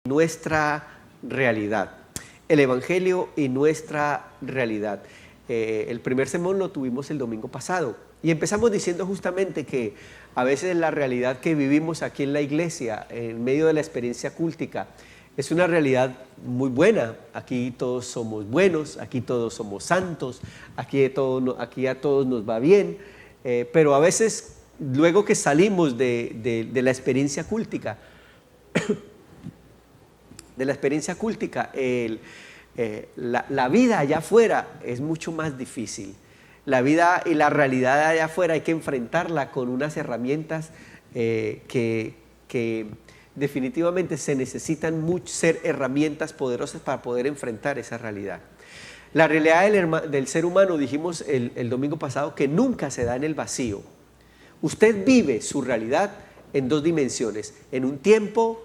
nuestra realidad. El Evangelio y nuestra realidad. El primer sermón lo tuvimos el domingo pasado y empezamos diciendo justamente que a veces la realidad que vivimos aquí en la iglesia, en medio de la experiencia cultica, es una realidad muy buena. Aquí todos somos buenos, aquí todos somos santos, aquí a todos nos va bien, pero a veces luego que salimos de la experiencia cultica, la vida allá afuera es mucho más difícil. La vida y la realidad allá afuera hay que enfrentarla con unas herramientas que definitivamente se necesitan ser herramientas poderosas para poder enfrentar esa realidad. La realidad del ser humano, dijimos el domingo pasado, que nunca se da en el vacío. Usted vive su realidad en dos dimensiones, en un tiempo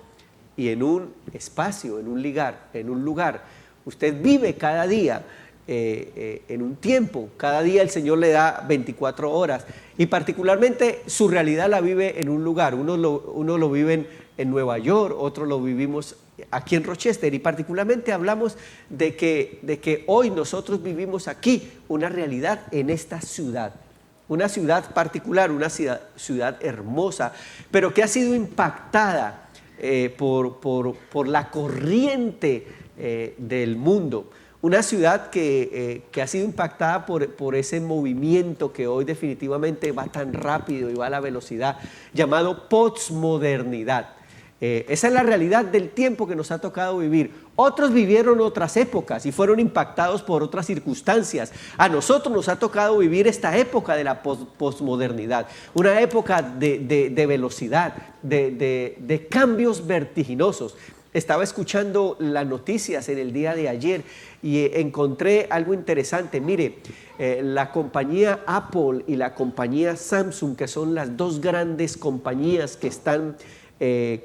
y en un espacio, en un lugar. Usted vive cada día en un tiempo, cada día el Señor le da 24 horas y particularmente su realidad la vive en un lugar. Uno lo vive en Nueva York, otro lo vivimos aquí en Rochester y particularmente hablamos de que hoy nosotros vivimos aquí una realidad en esta ciudad. Una ciudad particular, una ciudad hermosa, pero que ha sido impactada por la corriente del mundo. Una ciudad que ha sido impactada por ese movimiento que hoy definitivamente va tan rápido y va a la velocidad, llamado posmodernidad. Esa es la realidad del tiempo que nos ha tocado vivir. Otros vivieron otras épocas y fueron impactados por otras circunstancias. A nosotros nos ha tocado vivir esta época de la posmodernidad, una época de velocidad, de cambios vertiginosos. Estaba escuchando las noticias en el día de ayer y encontré algo interesante. Mire, la compañía Apple y la compañía Samsung, que son las dos grandes compañías que están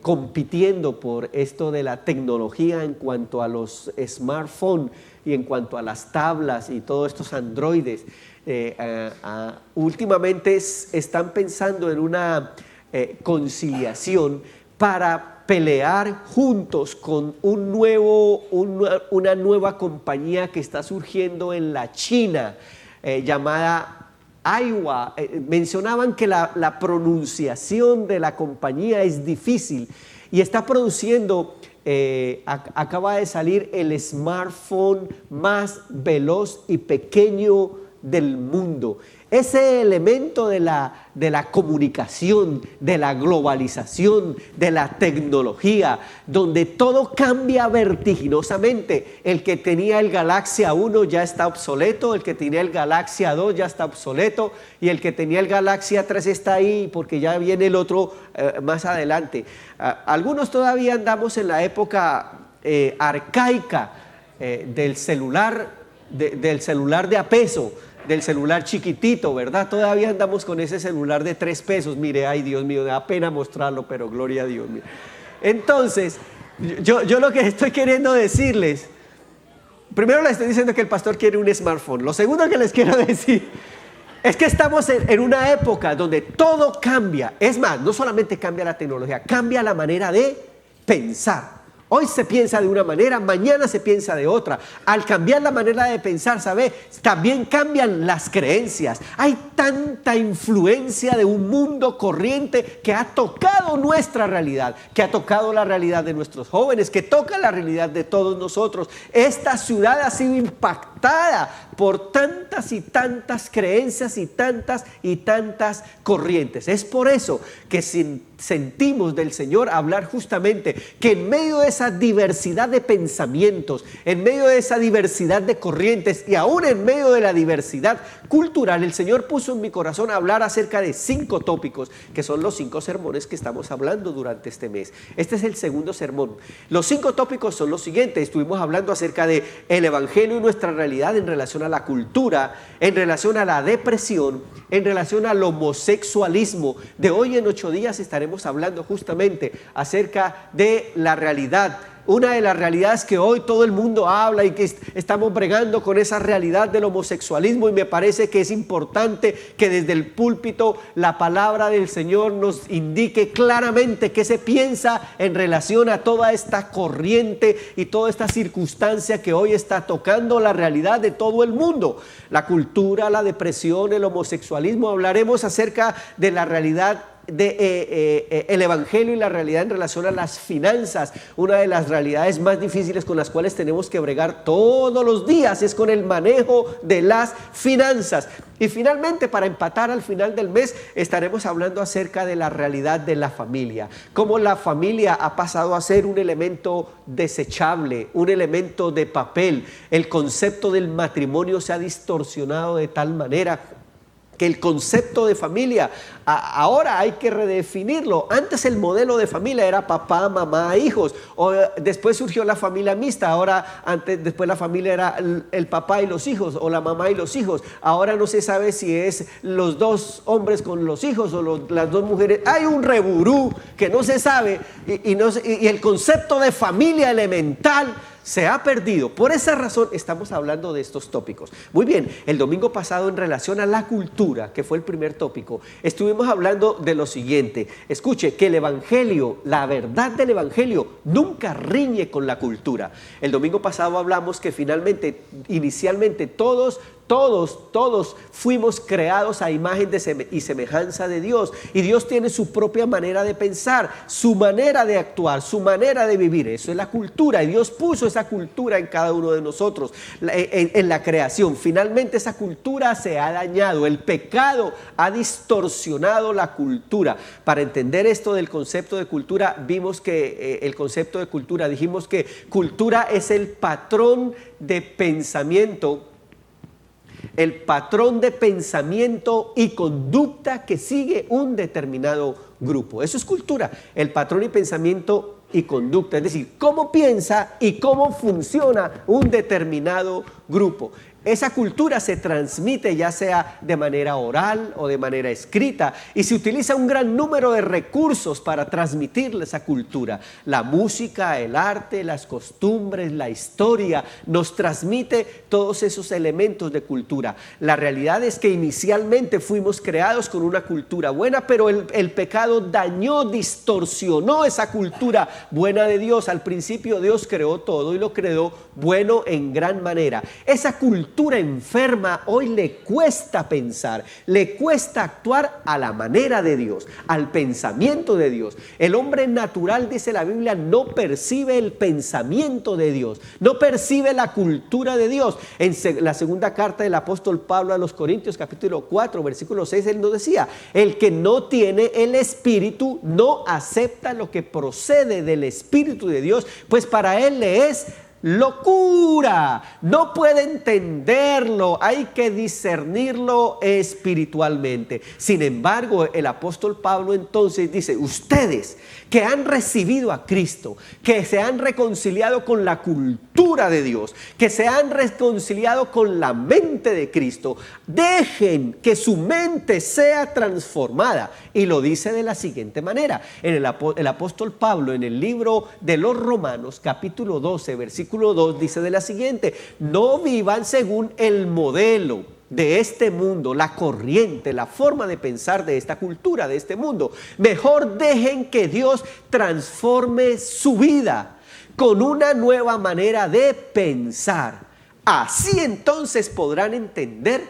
compitiendo por esto de la tecnología en cuanto a los smartphones y en cuanto a las tablas y todos estos androides, últimamente están pensando en una conciliación para pelear juntos con una nueva compañía que está surgiendo en la China, llamada Aiwa. Mencionaban que la pronunciación de la compañía es difícil y está produciendo, acaba de salir el smartphone más veloz y pequeño del mundo. Ese elemento de la comunicación, de la globalización, de la tecnología, donde todo cambia vertiginosamente. El que tenía el Galaxia 1 ya está obsoleto, el que tenía el Galaxia 2 ya está obsoleto y el que tenía el Galaxia 3 está ahí porque ya viene el otro más adelante. Algunos todavía andamos en la época arcaica del celular de a peso, del celular chiquitito, ¿verdad? Todavía andamos con ese celular de 3 pesos. Mire, ay Dios mío, da pena mostrarlo, pero gloria a Dios mío. Entonces, yo lo que estoy queriendo decirles, primero les estoy diciendo que el pastor quiere un smartphone. Lo segundo que les quiero decir es que estamos en una época donde todo cambia. Es más, no solamente cambia la tecnología, cambia la manera de pensar. Hoy se piensa de una manera, mañana se piensa de otra. Al cambiar la manera de pensar, ¿sabe? También cambian las creencias. Hay tanta influencia de un mundo corriente que ha tocado nuestra realidad, que ha tocado la realidad de nuestros jóvenes, que toca la realidad de todos nosotros. Esta ciudad ha sido impactada por tantas y tantas creencias y tantas corrientes. Es por eso que sentimos del Señor hablar justamente que en medio de esa diversidad de pensamientos, en medio de esa diversidad de corrientes y aún en medio de la diversidad cultural, el Señor puso en mi corazón hablar acerca de 5 tópicos, que son los 5 sermones que estamos hablando durante este mes. Este es el segundo sermón. Los 5 tópicos son los siguientes. Estuvimos hablando acerca de el Evangelio y nuestra realidad en relación a la cultura, en relación a la depresión, en relación al homosexualismo. De hoy en 8 días estaremos hablando justamente acerca de la realidad una de las realidades que hoy todo el mundo habla y que estamos bregando con esa realidad del homosexualismo, y me parece que es importante que desde el púlpito la palabra del Señor nos indique claramente qué se piensa en relación a toda esta corriente y toda esta circunstancia que hoy está tocando la realidad de todo el mundo. La cultura, la depresión, el homosexualismo. Hablaremos acerca de la realidad el evangelio y la realidad en relación a las finanzas. Una de las realidades más difíciles con las cuales tenemos que bregar todos los días es con el manejo de las finanzas. Y finalmente, para empatar al final del mes, estaremos hablando acerca de la realidad de la familia, cómo la familia ha pasado a ser un elemento desechable, un elemento de papel. El concepto del matrimonio se ha distorsionado de tal manera que el concepto de familia ahora hay que redefinirlo. Antes el modelo de familia era papá, mamá, hijos, o después surgió la familia mixta. Después la familia era el papá y los hijos, o la mamá y los hijos. Ahora no se sabe si es los dos hombres con los hijos o las dos mujeres. Hay un reburú que no se sabe, y el concepto de familia elemental se ha perdido. Por esa razón estamos hablando de estos tópicos. Muy bien, el domingo pasado, en relación a la cultura, que fue el primer tópico, estuvimos hablando de lo siguiente. Escuche, que el evangelio, la verdad del evangelio, nunca riñe con la cultura. El domingo pasado hablamos que finalmente, inicialmente, todos fuimos creados a imagen y semejanza de Dios, y Dios tiene su propia manera de pensar, su manera de actuar, su manera de vivir. Eso es la cultura, y Dios puso esa cultura en cada uno de nosotros en la creación. Finalmente esa cultura se ha dañado, el pecado ha distorsionado la cultura. Para entender esto del concepto de cultura, vimos que el concepto de cultura, dijimos que cultura es el patrón de pensamiento y conducta que sigue un determinado grupo. Eso es cultura, el patrón y pensamiento y conducta, es decir, cómo piensa y cómo funciona un determinado grupo. Esa cultura se transmite ya sea de manera oral o de manera escrita, y se utiliza un gran número de recursos para transmitir esa cultura. La música, el arte, las costumbres, la historia nos transmite todos esos elementos de cultura. La realidad es que inicialmente fuimos creados con una cultura buena, pero el pecado dañó, distorsionó esa cultura buena de Dios. Al principio Dios creó todo y lo creó bueno en gran manera. Esa cultura enferma hoy le cuesta pensar, le cuesta actuar a la manera de Dios, al pensamiento de Dios. El hombre natural, dice la Biblia, no percibe el pensamiento de Dios, no percibe la cultura de Dios. En la segunda carta del apóstol Pablo a los Corintios, capítulo 4, versículo 6, él nos decía: el que no tiene el Espíritu no acepta lo que procede del Espíritu de Dios, pues para él le es locura, no puede entenderlo, hay que discernirlo espiritualmente. Sin embargo, el apóstol Pablo entonces dice: ustedes que han recibido a Cristo, que se han reconciliado con la cultura de Dios, que se han reconciliado con la mente de Cristo, dejen que su mente sea transformada. Y lo dice de la siguiente manera. El apóstol Pablo, en el libro de los Romanos, capítulo 12, versículo 2, dice de la siguiente: no vivan según el modelo de este mundo, la corriente, la forma de pensar de esta cultura, de este mundo. Mejor dejen que Dios transforme su vida con una nueva manera de pensar. Así entonces podrán entender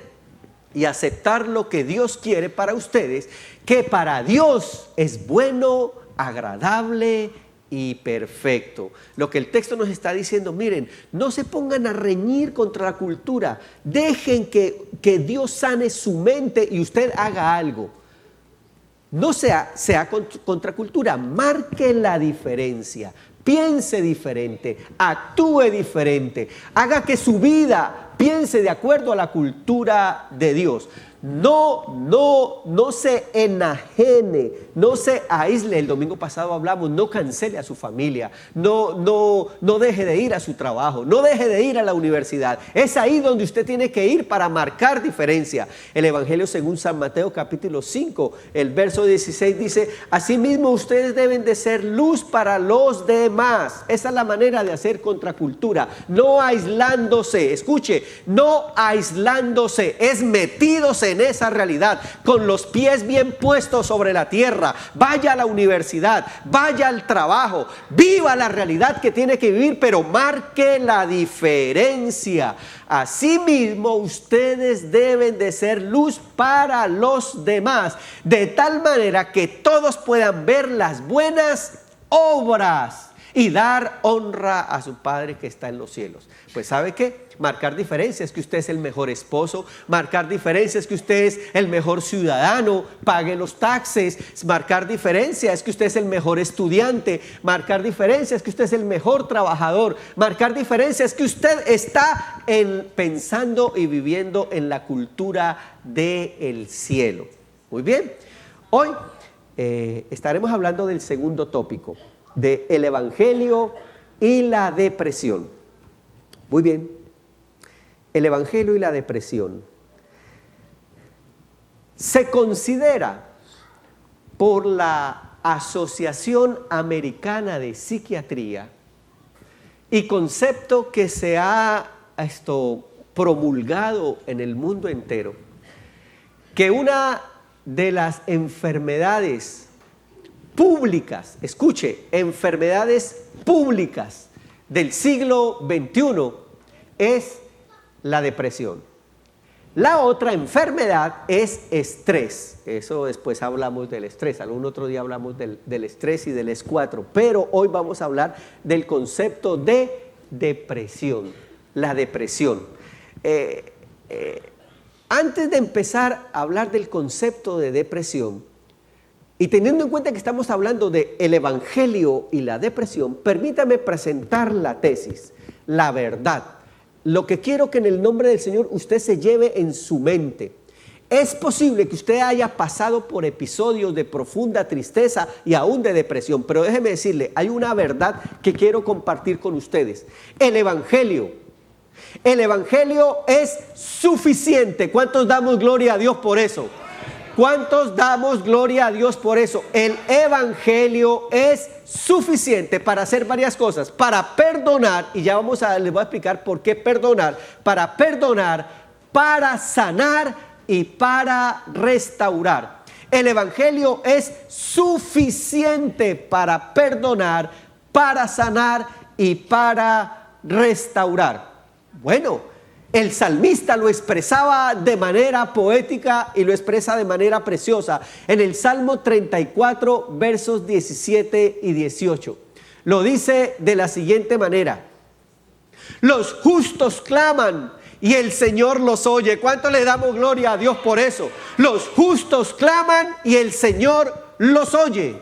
y aceptar lo que Dios quiere para ustedes, que para Dios es bueno, agradable y perfecto. Lo que el texto nos está diciendo: miren, no se pongan a reñir contra la cultura, dejen que Dios sane su mente y usted haga algo. No sea contra cultura, marque la diferencia, piense diferente, actúe diferente, haga que su vida piense de acuerdo a la cultura de Dios. No se enajene, no se aísle. El domingo pasado hablamos, no cancele a su familia, no deje de ir a su trabajo, no deje de ir a la universidad. Es ahí donde usted tiene que ir para marcar diferencia. El Evangelio según San Mateo capítulo 5, el verso 16 dice: asimismo ustedes deben de ser luz para los demás. Esa es la manera de hacer contracultura, no aislándose. Escuche, no aislándose, es metidos en esa realidad, con los pies bien puestos sobre la tierra. Vaya a la universidad, vaya al trabajo, viva la realidad que tiene que vivir, pero marque la diferencia. Asimismo, ustedes deben de ser luz para los demás, de tal manera que todos puedan ver las buenas obras y dar honra a su Padre que está en los cielos. Pues ¿sabe qué? Marcar diferencia es que usted es el mejor esposo, marcar diferencia es que usted es el mejor ciudadano, pague los taxes, marcar diferencia es que usted es el mejor estudiante, marcar diferencia es que usted es el mejor trabajador, marcar diferencia es que usted está pensando y viviendo en la cultura del cielo. Muy bien, hoy estaremos hablando del segundo tópico, del Evangelio y la depresión. Muy bien. El Evangelio y la depresión se considera por la Asociación Americana de Psiquiatría y concepto que se ha promulgado en el mundo entero, que una de las enfermedades públicas, escuche, enfermedades públicas del siglo XXI es la depresión. La otra enfermedad es estrés. Eso después hablamos del estrés. Algún otro día hablamos del estrés y del S4. Pero hoy vamos a hablar del concepto de depresión. La depresión. Antes de empezar a hablar del concepto de depresión, y teniendo en cuenta que estamos hablando del Evangelio y la depresión, permítame presentar la tesis, la verdad. Lo que quiero que en el nombre del Señor usted se lleve en su mente. Es posible que usted haya pasado por episodios de profunda tristeza y aún de depresión, pero déjeme decirle, hay una verdad que quiero compartir con ustedes. El Evangelio es suficiente. ¿Cuántos damos gloria a Dios por eso? ¿Cuántos damos gloria a Dios por eso? El Evangelio es suficiente para hacer varias cosas, para perdonar, y ya les voy a explicar por qué perdonar, para sanar y para restaurar. El Evangelio es suficiente para perdonar, para sanar y para restaurar. Bueno, el salmista lo expresaba de manera poética y lo expresa de manera preciosa en el Salmo 34, versos 17 y 18. Lo dice de la siguiente manera: los justos claman y el Señor los oye. ¿Cuánto le damos gloria a Dios por eso? Los justos claman y el Señor los oye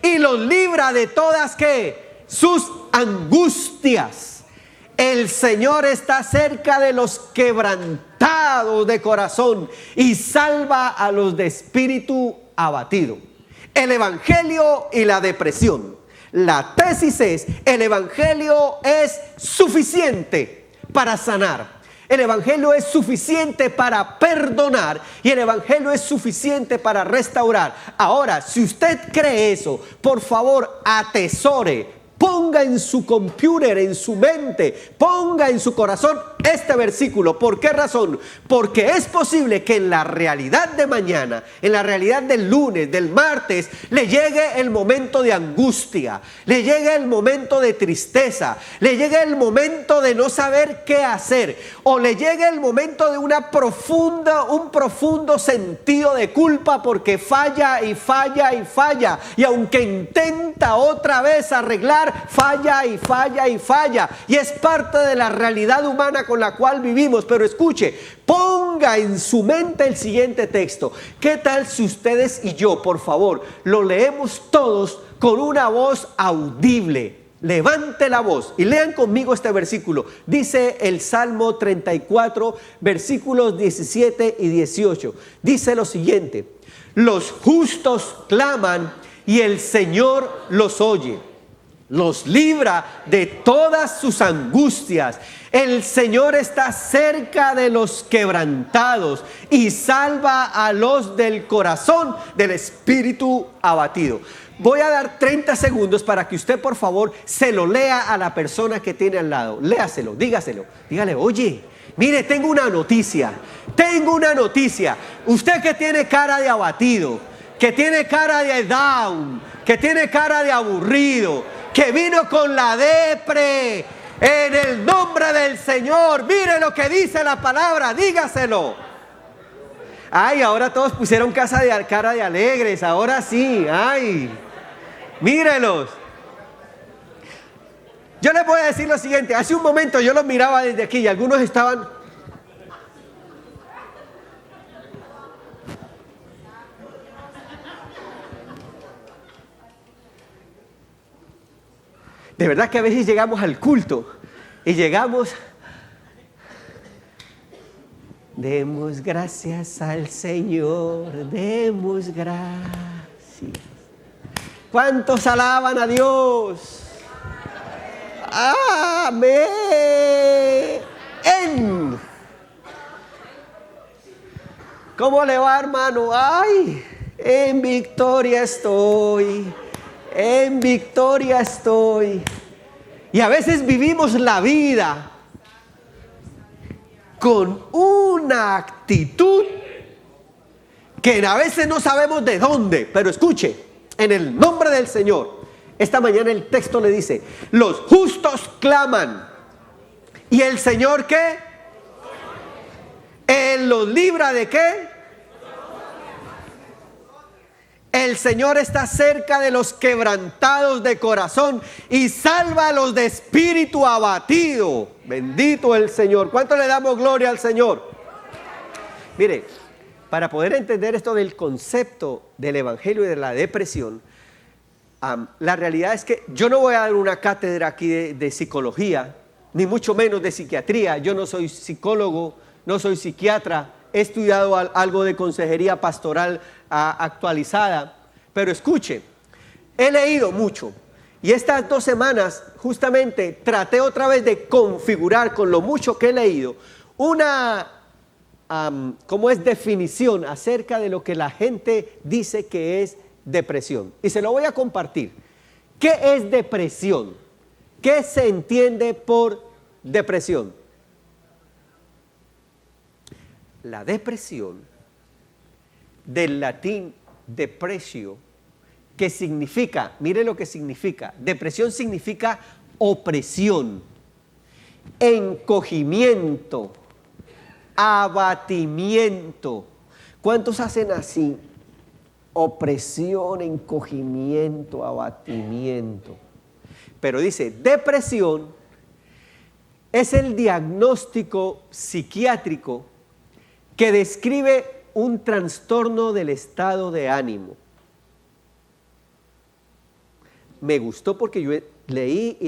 y los libra de todas ¿qué? Sus angustias. El Señor está cerca de los quebrantados de corazón y salva a los de espíritu abatido. El Evangelio y la depresión. La tesis es: el Evangelio es suficiente para sanar. El Evangelio es suficiente para perdonar y el Evangelio es suficiente para restaurar. Ahora, si usted cree eso, por favor, atesore. Ponga en su computer, en su mente, ponga en su corazón este versículo. ¿Por qué razón? Porque es posible que en la realidad de mañana, en la realidad del lunes, del martes, le llegue el momento de angustia, le llegue el momento de tristeza, le llegue el momento de no saber qué hacer, o le llegue el momento de un profundo sentido de culpa porque falla y falla y falla, y aunque intenta otra vez arreglar, falla y falla y falla, y es parte de la realidad humana con la cual vivimos. Pero escuche, ponga en su mente el siguiente texto. ¿Qué tal si ustedes y yo, por favor, lo leemos todos con una voz audible? levante la voz y lean conmigo este versículo. Dice el Salmo 34, versículos 17 y 18. Dice lo siguiente: los justos claman y el Señor los oye, los libra de todas sus angustias. El Señor está cerca de los quebrantados y salva a los del corazón, del espíritu abatido. Voy a dar 30 segundos para que usted, por favor, se lo lea a la persona que tiene al lado. Léaselo, dígaselo. Dígale: oye, mire, tengo una noticia. Usted que tiene cara de abatido, que tiene cara de down, que tiene cara de aburrido, que vino con la depre, en el nombre del Señor, mire lo que dice la palabra, dígaselo. Ay, ahora todos pusieron cara de alegres, ahora sí, ay, mírelos. Yo les voy a decir lo siguiente: hace un momento yo los miraba desde aquí y algunos estaban... De verdad que a veces llegamos al culto y llegamos... Demos gracias al Señor, demos gracias. ¿Cuántos alaban a Dios? Amén. ¿Cómo le va, hermano? Ay, en victoria estoy. En victoria estoy. Y a veces vivimos la vida con una actitud que a veces no sabemos de dónde, pero escuche, en el nombre del Señor, esta mañana el texto le dice: los justos claman, ¿y el Señor qué? ¿Él los libra de qué? El Señor está cerca de los quebrantados de corazón y salva a los de espíritu abatido. Bendito el Señor. ¿Cuánto le damos gloria al Señor? Mire, para poder entender esto del concepto del evangelio y de la depresión, la realidad es que yo no voy a dar una cátedra aquí de psicología, ni mucho menos de psiquiatría. Yo no soy psicólogo, no soy psiquiatra. He estudiado algo de consejería pastoral actualizada, pero escuche, he leído mucho y estas 2 semanas justamente traté otra vez de configurar con lo mucho que he leído una definición acerca de lo que la gente dice que es depresión, y se lo voy a compartir. ¿Qué es depresión? ¿Qué se entiende por depresión? La depresión, del latín depressio, que significa, mire lo que significa, depresión significa opresión, encogimiento, abatimiento. ¿Cuántos hacen así? Opresión, encogimiento, abatimiento. Pero dice, depresión es el diagnóstico psiquiátrico que describe un trastorno del estado de ánimo. Me gustó porque yo leí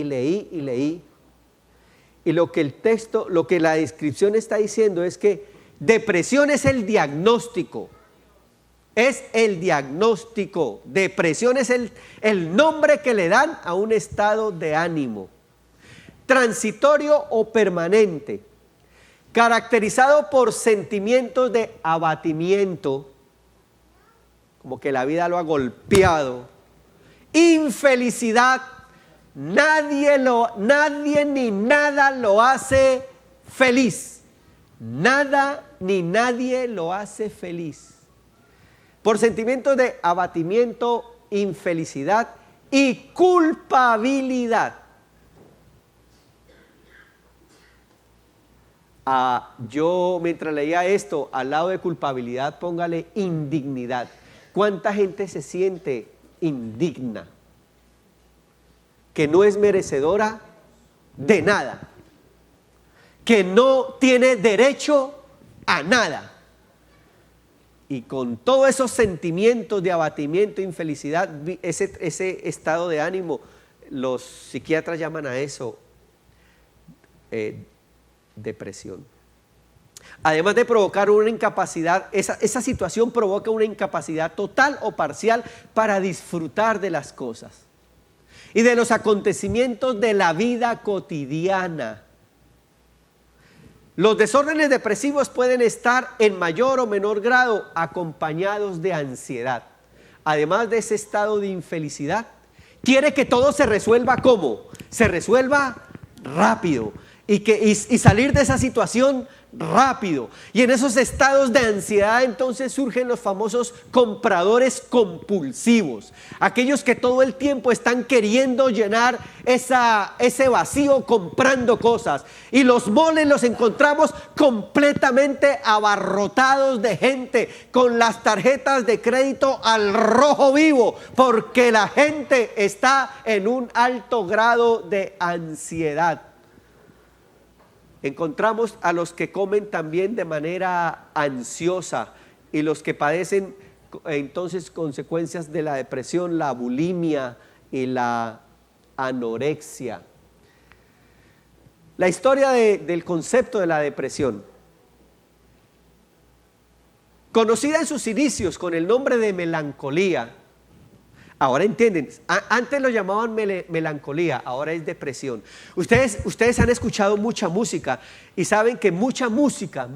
y lo que el texto, lo que la descripción está diciendo es que depresión es el diagnóstico. Es el diagnóstico. Depresión es el nombre que le dan a un estado de ánimo, transitorio o permanente, caracterizado por sentimientos de abatimiento, como que la vida lo ha golpeado, infelicidad, nadie ni nada lo hace feliz, nada ni nadie lo hace feliz, por sentimientos de abatimiento, infelicidad y culpabilidad. Yo mientras leía esto, al lado de culpabilidad póngale indignidad. ¿Cuánta gente se siente indigna? Que no es merecedora de nada, que no tiene derecho a nada. Y con todos esos sentimientos de abatimiento, infelicidad, ese estado de ánimo, los psiquiatras llaman a eso depresión. Además de provocar una incapacidad, esa situación provoca una incapacidad total o parcial para disfrutar de las cosas y de los acontecimientos de la vida cotidiana. Los desórdenes depresivos pueden estar en mayor o menor grado acompañados de ansiedad. Además de ese estado de infelicidad, quiere que todo se resuelva ¿cómo? Se resuelva rápido y salir de esa situación rápido. Y en esos estados de ansiedad entonces surgen los famosos compradores compulsivos, aquellos que todo el tiempo están queriendo llenar ese vacío comprando cosas, y los moles los encontramos completamente abarrotados de gente con las tarjetas de crédito al rojo vivo, porque la gente está en un alto grado de ansiedad. Encontramos a los que comen también de manera ansiosa y los que padecen entonces consecuencias de la depresión, la bulimia y la anorexia. La historia del concepto de la depresión, conocida en sus inicios con el nombre de melancolía. Ahora entienden, antes lo llamaban melancolía, ahora es depresión. Ustedes han escuchado mucha música y saben que mucha música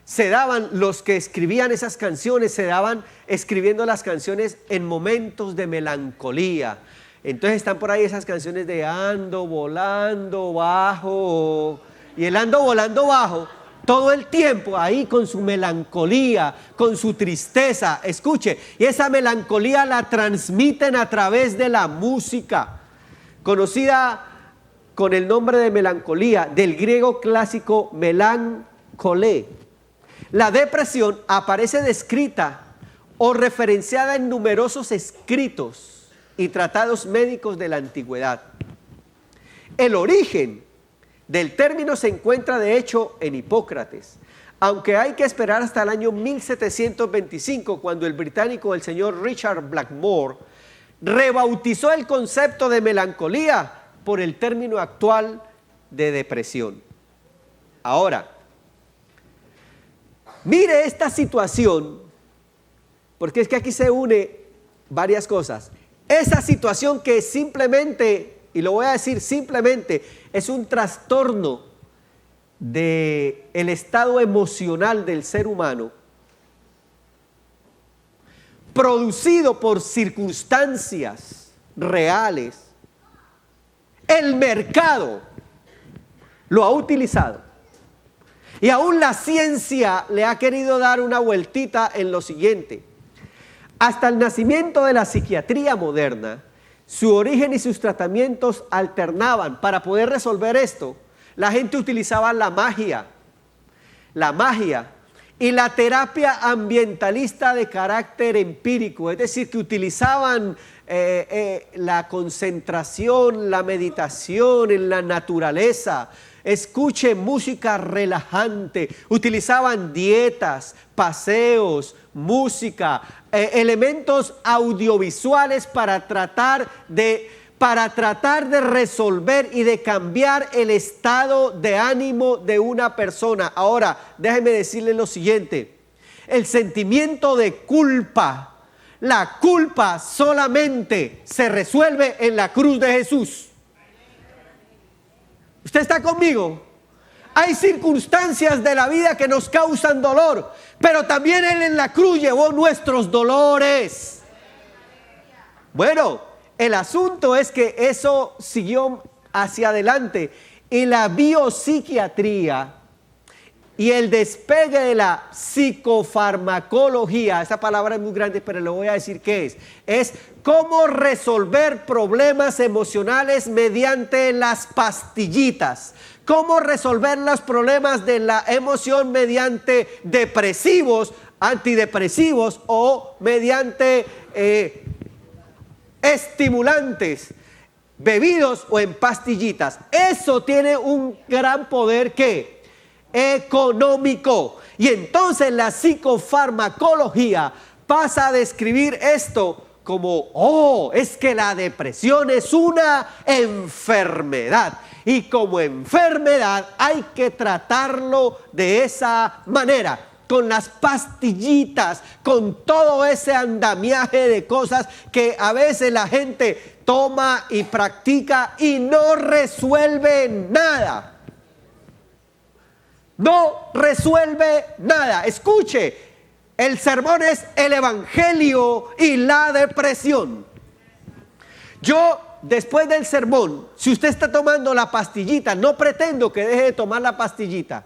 se daban, los que escribían esas canciones, se daban escribiendo las canciones en momentos de melancolía. Entonces están por ahí esas canciones de ando volando bajo, y el ando volando bajo todo el tiempo ahí con su melancolía, con su tristeza, escuche, y esa melancolía la transmiten a través de la música, conocida con el nombre de melancolía, del griego clásico melancolé. La depresión aparece descrita o referenciada en numerosos escritos y tratados médicos de la antigüedad. El origen del término se encuentra de hecho en Hipócrates, aunque hay que esperar hasta el año 1725, cuando el británico, el señor Richard Blackmore, rebautizó el concepto de melancolía por el término actual de depresión. Ahora, mire esta situación, porque es que aquí se une varias cosas. Esa situación que simplemente, y lo voy a decir simplemente, es un trastorno del estado emocional del ser humano, producido por circunstancias reales. El mercado lo ha utilizado y aún la ciencia le ha querido dar una vueltita en lo siguiente. Hasta el nacimiento de la psiquiatría moderna, su origen y sus tratamientos alternaban. Para poder resolver esto, la gente utilizaba la magia y la terapia ambientalista de carácter empírico, es decir, que utilizaban la concentración, la meditación en la naturaleza. Escuche música relajante, utilizaban dietas, paseos, música, elementos audiovisuales para tratar de resolver y de cambiar el estado de ánimo de una persona. Ahora, déjeme decirle lo siguiente: el sentimiento de culpa, la culpa solamente se resuelve en la cruz de Jesús. ¿Usted está conmigo? Hay circunstancias de la vida que nos causan dolor, pero también Él en la cruz llevó nuestros dolores. Bueno, el asunto es que eso siguió hacia adelante y la biopsiquiatría y el despegue de la psicofarmacología, esa palabra es muy grande, pero le voy a decir qué es cómo resolver problemas emocionales mediante las pastillitas, cómo resolver los problemas de la emoción mediante depresivos, antidepresivos o mediante estimulantes, bebidos o en pastillitas. Eso tiene un gran poder que económico, y entonces la psicofarmacología pasa a describir esto es que la depresión es una enfermedad. Y como enfermedad hay que tratarlo de esa manera, con las pastillitas, con todo ese andamiaje de cosas que a veces la gente toma y practica y no resuelve nada. No resuelve nada. Escuche, el sermón es el evangelio y la depresión. Yo, después del sermón, si usted está tomando la pastillita, no pretendo que deje de tomar la pastillita,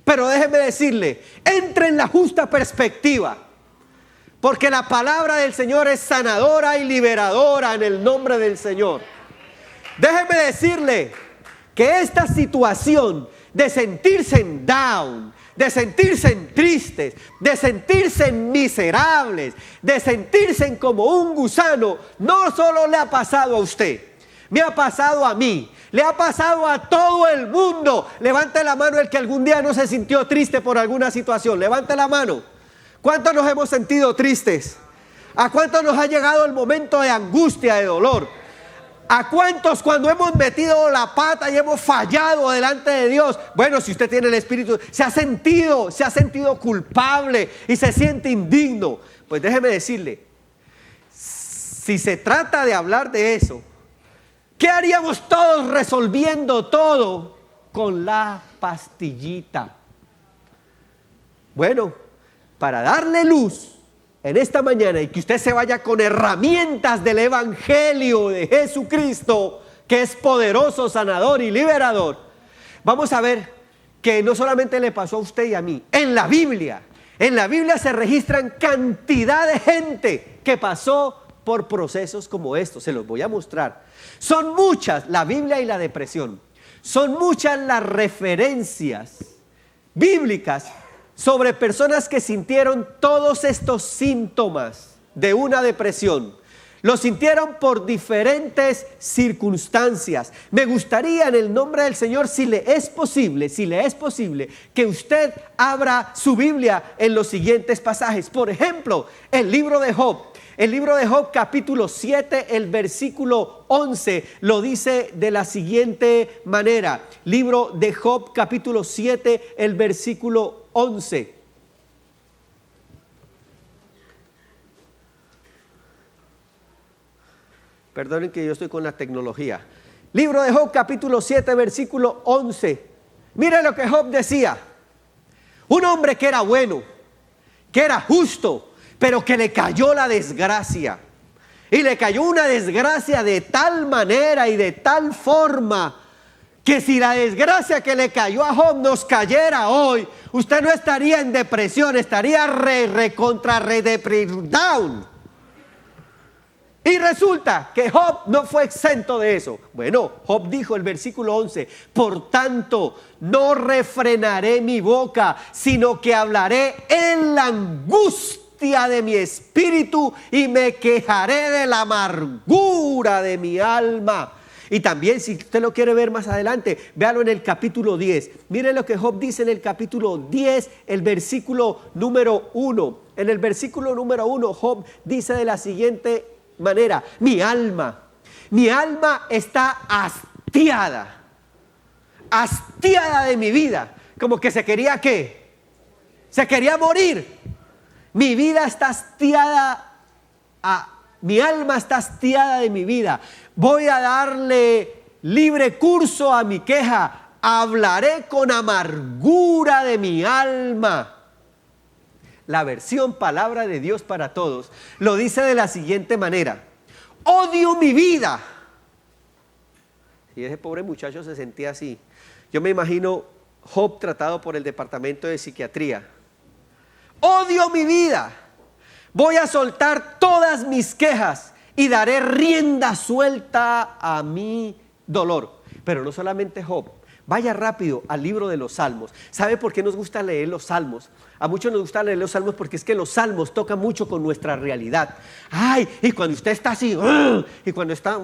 pero déjeme decirle, entre en la justa perspectiva, porque la palabra del Señor es sanadora y liberadora en el nombre del Señor. Déjeme decirle que esta situación de sentirse en down, de sentirse tristes, de sentirse miserables, de sentirse como un gusano, no solo le ha pasado a usted, me ha pasado a mí, le ha pasado a todo el mundo. Levante la mano el que algún día no se sintió triste por alguna situación, levante la mano. ¿Cuántos nos hemos sentido tristes? ¿A cuántos nos ha llegado el momento de angustia, de dolor? ¿A cuántos cuando hemos metido la pata y hemos fallado delante de Dios? Bueno, si usted tiene el Espíritu, se ha sentido culpable y se siente indigno. Pues déjeme decirle, si se trata de hablar de eso, ¿qué haríamos todos resolviendo todo con la pastillita? Bueno, para darle luz en esta mañana y que usted se vaya con herramientas del evangelio de Jesucristo, que es poderoso, sanador y liberador, vamos a ver que no solamente le pasó a usted y a mí. En la Biblia se registran cantidad de gente que pasó por procesos como estos. Se los voy a mostrar. Son muchas, la Biblia y la depresión, son muchas las referencias bíblicas sobre personas que sintieron todos estos síntomas de una depresión. Lo sintieron por diferentes circunstancias. Me gustaría en el nombre del Señor, si le es posible, que usted abra su Biblia en los siguientes pasajes. Por ejemplo, el libro de Job. El libro de Job capítulo 7, el versículo 11 lo dice de la siguiente manera. Libro de Job capítulo 7, el versículo 11. Perdonen que yo estoy con la tecnología. Libro de Job capítulo 7, versículo 11. Mire lo que Job decía. Un hombre que era bueno, que era justo, pero que le cayó la desgracia. Y le cayó una desgracia de tal manera y de tal forma que si la desgracia que le cayó a Job nos cayera hoy, usted no estaría en depresión, estaría down. Y resulta que Job no fue exento de eso. Bueno, Job dijo el versículo 11, por tanto no refrenaré mi boca, sino que hablaré en la angustia de mi espíritu y me quejaré de la amargura de mi alma. Y también, si usted lo quiere ver más adelante, véalo en el capítulo 10. Mire lo que Job dice en el capítulo 10, el versículo número 1. En el versículo número 1, Job dice de la siguiente manera: mi alma está hastiada de mi vida. Como que se quería, ¿qué? Se quería morir. Mi vida está hastiada, mi alma está hastiada de mi vida. Voy a darle libre curso a mi queja. Hablaré con amargura de mi alma. La versión Palabra de Dios para Todos lo dice de la siguiente manera: odio mi vida. Y ese pobre muchacho se sentía así. Yo me imagino Job tratado por el departamento de psiquiatría. Odio mi vida. Voy a soltar todas mis quejas y daré rienda suelta a mi dolor. Pero no solamente Job. Vaya rápido al libro de los Salmos. ¿Sabe por qué nos gusta leer los Salmos? A muchos nos gusta leer los salmos porque es que los salmos tocan mucho con nuestra realidad. Ay, y cuando usted está así, y cuando está,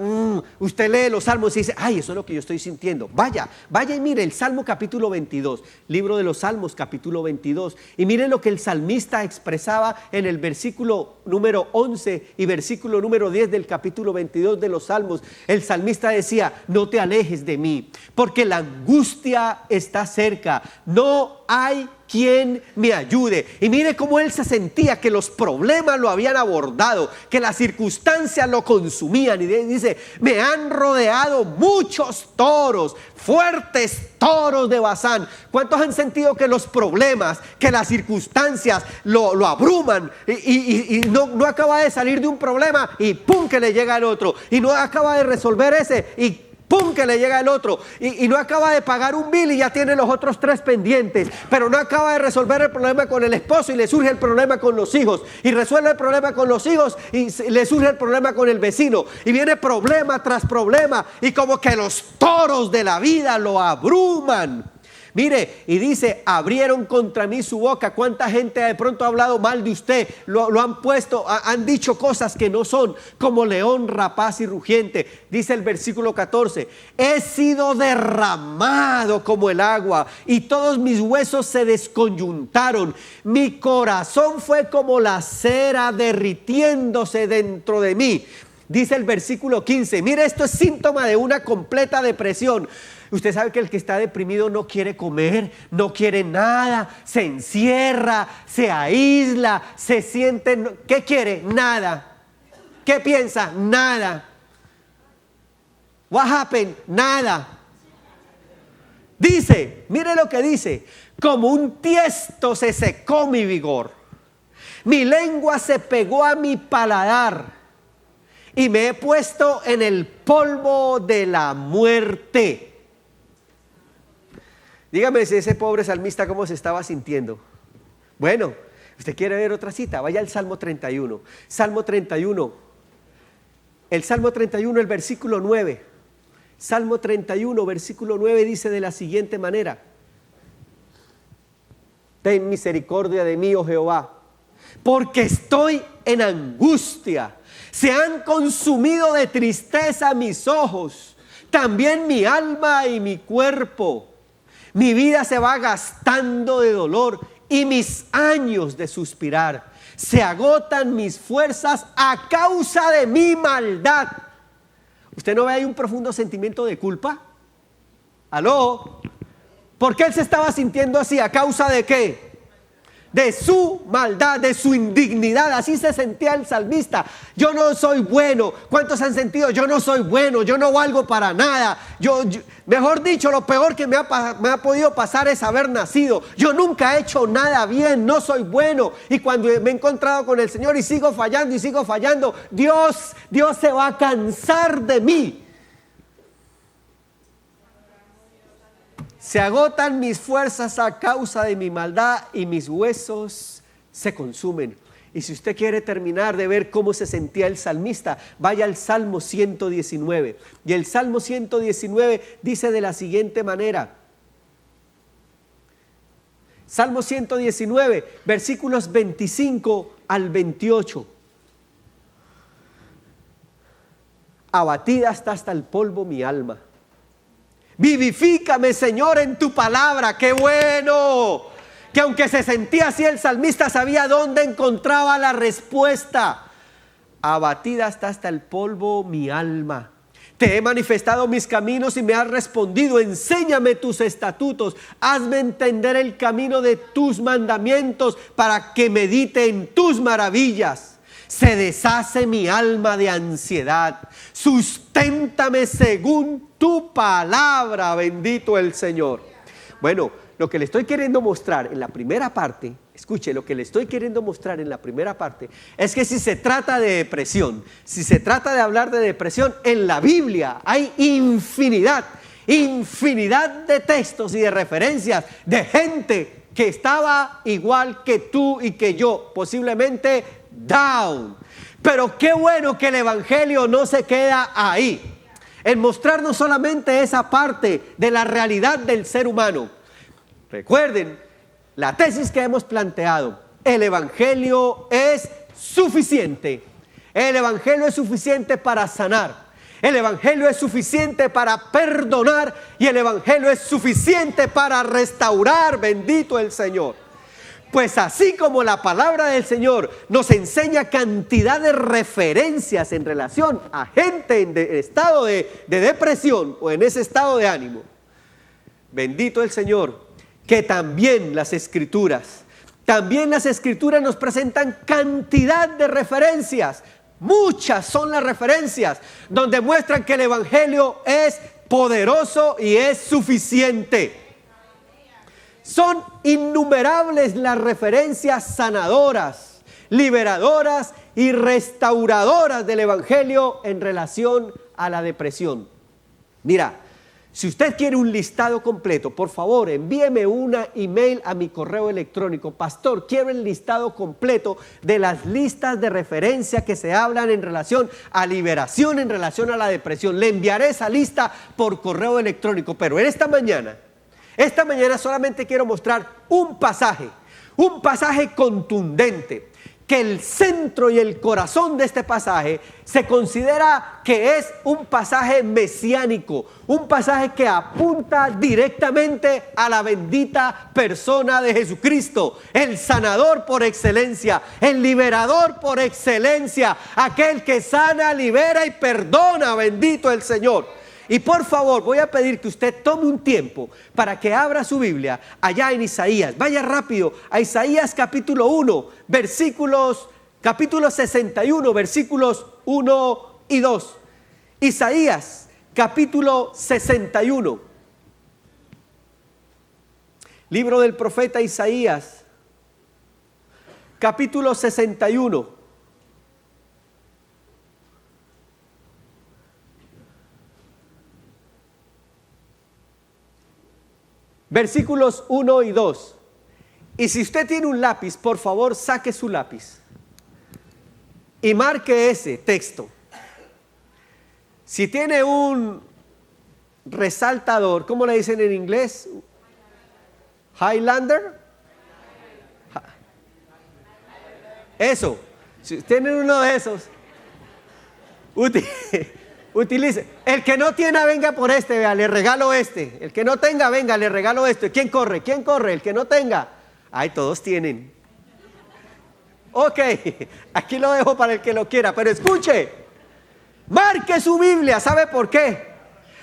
usted lee los salmos y dice, ay, eso es lo que yo estoy sintiendo. Vaya y mire el Salmo capítulo 22, libro de los Salmos capítulo 22, y mire lo que el salmista expresaba en el versículo número 11 y versículo número 10 del capítulo 22 de los Salmos. El salmista decía, no te alejes de mí, porque la angustia está cerca, no hay quien me ayude. Y mire cómo él se sentía, que los problemas lo habían abordado, que las circunstancias lo consumían, y dice, me han rodeado muchos toros, fuertes toros de Basán. ¿Cuántos han sentido que los problemas, que las circunstancias lo abruman y no acaba de salir de un problema y pum, que le llega el otro, y no acaba de resolver ese y ¡pum! Que le llega el otro, y no acaba de pagar un bill y ya tiene los otros 3 pendientes, pero no acaba de resolver el problema con el esposo y le surge el problema con los hijos, y resuelve el problema con los hijos y le surge el problema con el vecino, y viene problema tras problema, y como que los toros de la vida lo abruman. Mire, y dice, abrieron contra mí su boca. ¿Cuánta gente de pronto ha hablado mal de usted? Lo han puesto, han dicho cosas que no son, como león rapaz y rugiente. Dice el versículo 14, he sido derramado como el agua y todos mis huesos se desconyuntaron. Mi corazón fue como la cera derritiéndose dentro de mí. Dice el versículo 15, mire, esto es síntoma de una completa depresión. Usted sabe que el que está deprimido no quiere comer, no quiere nada, se encierra, se aísla, se siente, ¿qué quiere? Nada. ¿Qué piensa? Nada. What happened? Nada. Dice, mire lo que dice, como un tiesto se secó mi vigor, mi lengua se pegó a mi paladar y me he puesto en el polvo de la muerte. Dígame si ese pobre salmista cómo se estaba sintiendo. Bueno, usted quiere ver otra cita, vaya al Salmo 31. Salmo 31, el Salmo 31, el versículo 9. Salmo 31, versículo 9 dice de la siguiente manera: ten misericordia de mí, oh Jehová, porque estoy en angustia. Se han consumido de tristeza mis ojos, también mi alma y mi cuerpo. Mi vida se va gastando de dolor y mis años de suspirar. Se agotan mis fuerzas a causa de mi maldad. ¿Usted no ve ahí un profundo sentimiento de culpa? ¿Aló? ¿Por qué él se estaba sintiendo así? ¿A causa de qué? De su maldad, de su indignidad. Así se sentía el salmista. Yo no soy bueno. ¿Cuántos han sentido? Yo no soy bueno, yo no valgo para nada. Mejor dicho, lo peor que me ha podido pasar es haber nacido. Yo nunca he hecho nada bien, no soy bueno. Y cuando me he encontrado con el Señor y sigo fallando, Dios se va a cansar de mí. Se agotan mis fuerzas a causa de mi maldad y mis huesos se consumen. Y si usted quiere terminar de ver cómo se sentía el salmista, vaya al Salmo 119. Y el Salmo 119 dice de la siguiente manera. Salmo 119, versículos 25 al 28. Abatida está hasta el polvo mi alma. Vivifícame, Señor, en tu palabra. ¡Qué bueno! Que aunque se sentía así, el salmista sabía dónde encontraba la respuesta. Abatida está hasta el polvo mi alma. Te he manifestado mis caminos y me has respondido. Enséñame tus estatutos. Hazme entender el camino de tus mandamientos para que medite en tus maravillas. Se deshace mi alma de ansiedad. Susténtame según tu palabra, bendito el Señor. Bueno, lo que le estoy queriendo mostrar en la primera parte, escuche, lo que le estoy queriendo mostrar en la primera parte es que si se trata de depresión, si se trata de hablar de depresión, en la Biblia hay infinidad de textos y de referencias de gente que estaba igual que tú y que yo, posiblemente down. Pero qué bueno que el evangelio no se queda ahí, en mostrarnos solamente esa parte de la realidad del ser humano. Recuerden la tesis que hemos planteado: el Evangelio es suficiente. El Evangelio es suficiente para sanar. El Evangelio es suficiente para perdonar y el Evangelio es suficiente para restaurar. Bendito el Señor. Pues así como la palabra del Señor nos enseña cantidad de referencias en relación a gente en estado de depresión o en ese estado de ánimo, bendito el Señor, que también las Escrituras nos presentan cantidad de referencias. Muchas son las referencias donde muestran que el Evangelio es poderoso y es suficiente. Son innumerables las referencias sanadoras, liberadoras y restauradoras del Evangelio en relación a la depresión. Mira, si usted quiere un listado completo, por favor, envíeme una email a mi correo electrónico. Pastor, quiero el listado completo de las listas de referencia que se hablan en relación a liberación, en relación a la depresión. Le enviaré esa lista por correo electrónico, pero en esta mañana solamente quiero mostrar un pasaje contundente, que el centro y el corazón de este pasaje se considera que es un pasaje mesiánico, un pasaje que apunta directamente a la bendita persona de Jesucristo, el sanador por excelencia, el liberador por excelencia, aquel que sana, libera y perdona. Bendito el Señor. Y por favor, voy a pedir que usted tome un tiempo para que abra su Biblia allá en Isaías. Vaya rápido a Isaías capítulo 1, capítulo 61, versículos 1 y 2. Isaías capítulo 61. Libro del profeta Isaías, capítulo 61. Versículos 1 y 2. Y si usted tiene un lápiz, por favor, saque su lápiz y marque ese texto. Si tiene un resaltador, ¿cómo le dicen en inglés? Highlander. Eso. Si tienen uno de esos, utilice. El que no tiene, venga por este, vea, le regalo este. El que no tenga, venga, le regalo este. ¿Quién corre? ¿Quién corre? El que no tenga. Ay, todos tienen. Ok, aquí lo dejo para el que lo quiera, pero escuche. Marque su Biblia. ¿Sabe por qué?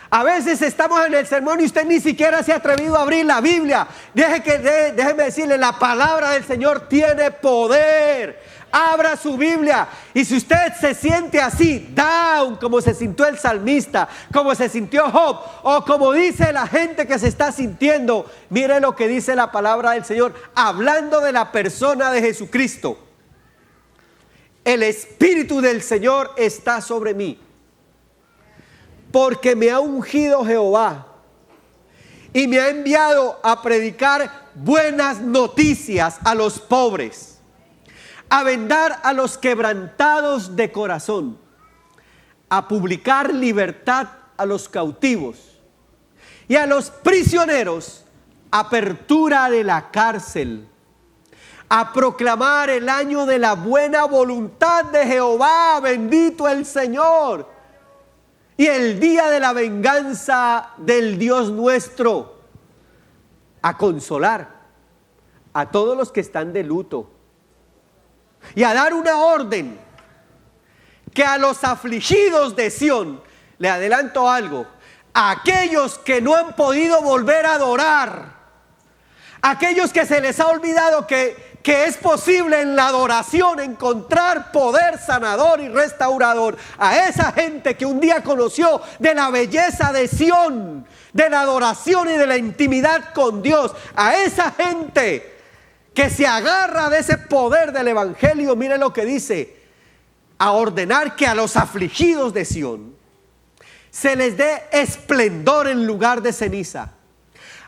A veces estamos en el sermón y usted ni siquiera se ha atrevido a abrir la Biblia. Déjeme decirle, la palabra del Señor tiene poder. Abra su Biblia. Y si usted se siente así, down, como se sintió el salmista, como se sintió Job, o como dice la gente que se está sintiendo, mire lo que dice la palabra del Señor, hablando de la persona de Jesucristo. El Espíritu del Señor está sobre mí, porque me ha ungido Jehová y me ha enviado a predicar buenas noticias a los pobres, a vendar a los quebrantados de corazón, a publicar libertad a los cautivos y a los prisioneros apertura de la cárcel, a proclamar el año de la buena voluntad de Jehová, bendito el Señor, y el día de la venganza del Dios nuestro, a consolar a todos los que están de luto y a dar una orden que a los afligidos de Sión, le adelanto algo, a aquellos que no han podido volver a adorar, aquellos que se les ha olvidado que es posible en la adoración encontrar poder sanador y restaurador, a esa gente que un día conoció de la belleza de Sión, de la adoración y de la intimidad con Dios, a esa gente que se agarra de ese poder del Evangelio, mire lo que dice, a ordenar que a los afligidos de Sión se les dé esplendor en lugar de ceniza,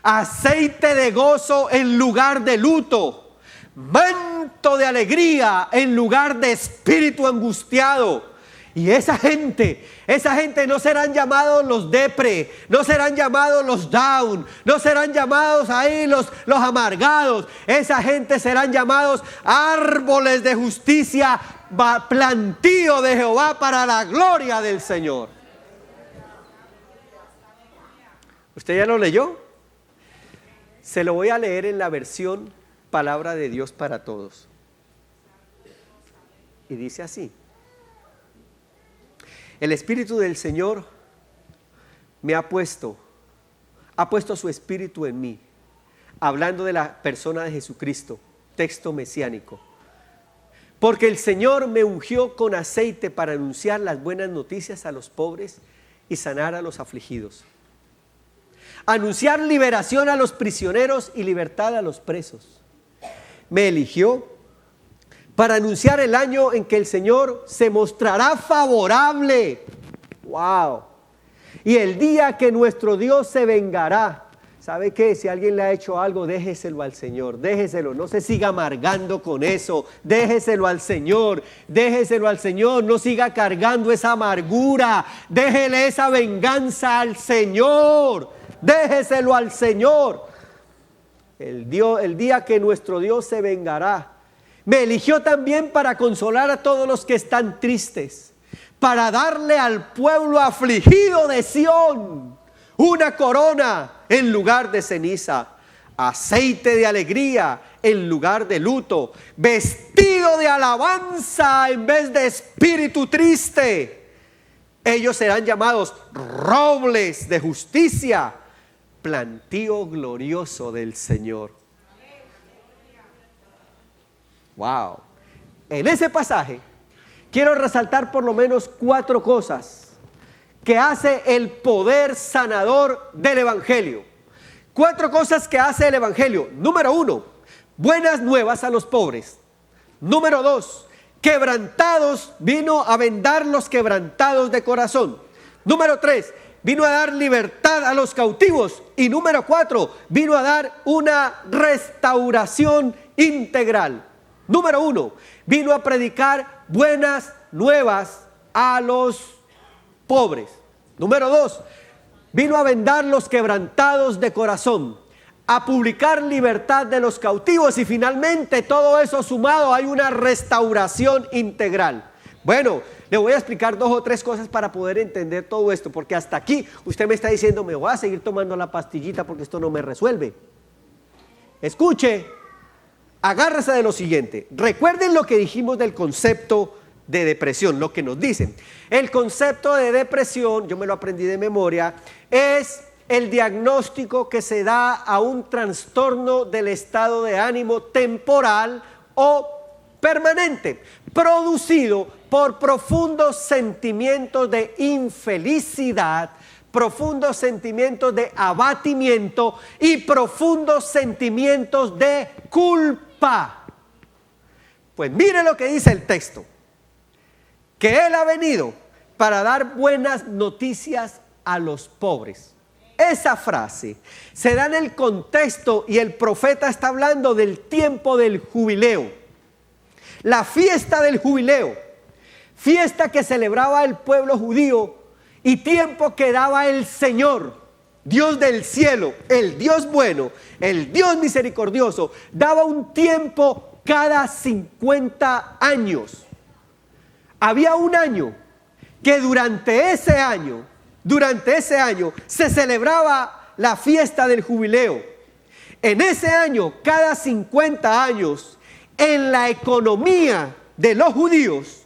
aceite de gozo en lugar de luto, manto de alegría en lugar de espíritu angustiado, Y esa gente no serán llamados los depre, no serán llamados los down, no serán llamados ahí los amargados. Esa gente serán llamados árboles de justicia, plantío de Jehová para la gloria del Señor. ¿Usted ya lo leyó? Se lo voy a leer en la versión Palabra de Dios para Todos. Y dice así: el Espíritu del Señor ha puesto su Espíritu en mí, hablando de la persona de Jesucristo, texto mesiánico. Porque el Señor me ungió con aceite para anunciar las buenas noticias a los pobres y sanar a los afligidos. Anunciar liberación a los prisioneros y libertad a los presos. Me eligió para anunciar el año en que el Señor se mostrará favorable. ¡Wow! Y el día que nuestro Dios se vengará. ¿Sabe qué? Si alguien le ha hecho algo, déjeselo al Señor, déjeselo, no se siga amargando con eso, déjeselo al Señor, no siga cargando esa amargura, déjele esa venganza al Señor, déjeselo al Señor. El día que nuestro Dios se vengará. Me eligió también para consolar a todos los que están tristes, para darle al pueblo afligido de Sión una corona en lugar de ceniza, aceite de alegría en lugar de luto, vestido de alabanza en vez de espíritu triste. Ellos serán llamados robles de justicia, plantío glorioso del Señor. Wow. En ese pasaje quiero resaltar por lo menos 4 cosas que hace el poder sanador del Evangelio. 4 cosas que hace el Evangelio. Número 1, buenas nuevas a los pobres. Número 2, quebrantados, vino a vendar los quebrantados de corazón. Número 3, vino a dar libertad a los cautivos. Y número 4, vino a dar una restauración integral. Número 1, vino a predicar buenas nuevas a los pobres. Número 2, vino a vendar los quebrantados de corazón, a publicar libertad de los cautivos, y finalmente todo eso sumado hay una restauración integral. Bueno, le voy a explicar 2 o 3 cosas para poder entender todo esto, porque hasta aquí usted me está diciendo, me voy a seguir tomando la pastillita porque esto no me resuelve. Escuche, agárrese de lo siguiente. Recuerden lo que dijimos del concepto de depresión, lo que nos dicen. El concepto de depresión, yo me lo aprendí de memoria, es el diagnóstico que se da a un trastorno del estado de ánimo temporal o permanente, producido por profundos sentimientos de infelicidad, profundos sentimientos de abatimiento y profundos sentimientos de culpa. Pues mire lo que dice el texto: que Él ha venido para dar buenas noticias a los pobres. Esa frase se da en el contexto y el profeta está hablando del tiempo del jubileo, la fiesta del jubileo, fiesta que celebraba el pueblo judío y tiempo que daba el Señor, Dios del cielo, el Dios bueno, el Dios misericordioso, daba un tiempo cada 50 años. Había un año que durante ese año se celebraba la fiesta del jubileo. En ese año, cada 50 años, en la economía de los judíos,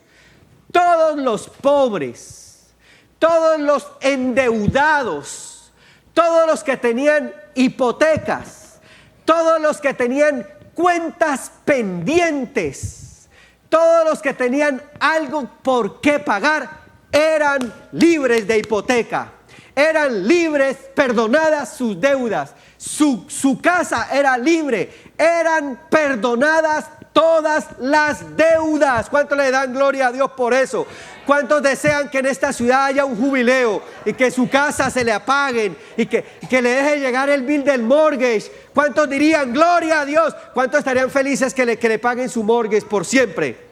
todos los pobres, todos los endeudados, todos los que tenían hipotecas, todos los que tenían cuentas pendientes, todos los que tenían algo por qué pagar, eran libres de hipoteca, eran libres, perdonadas sus deudas, su casa era libre, eran perdonadas todas las deudas. ¿Cuántos le dan gloria a Dios por eso? ¿Cuántos desean que en esta ciudad haya un jubileo y que su casa se le apaguen y que le deje llegar el bill del mortgage? ¿Cuántos dirían gloria a Dios? ¿Cuántos estarían felices que le paguen su mortgage por siempre?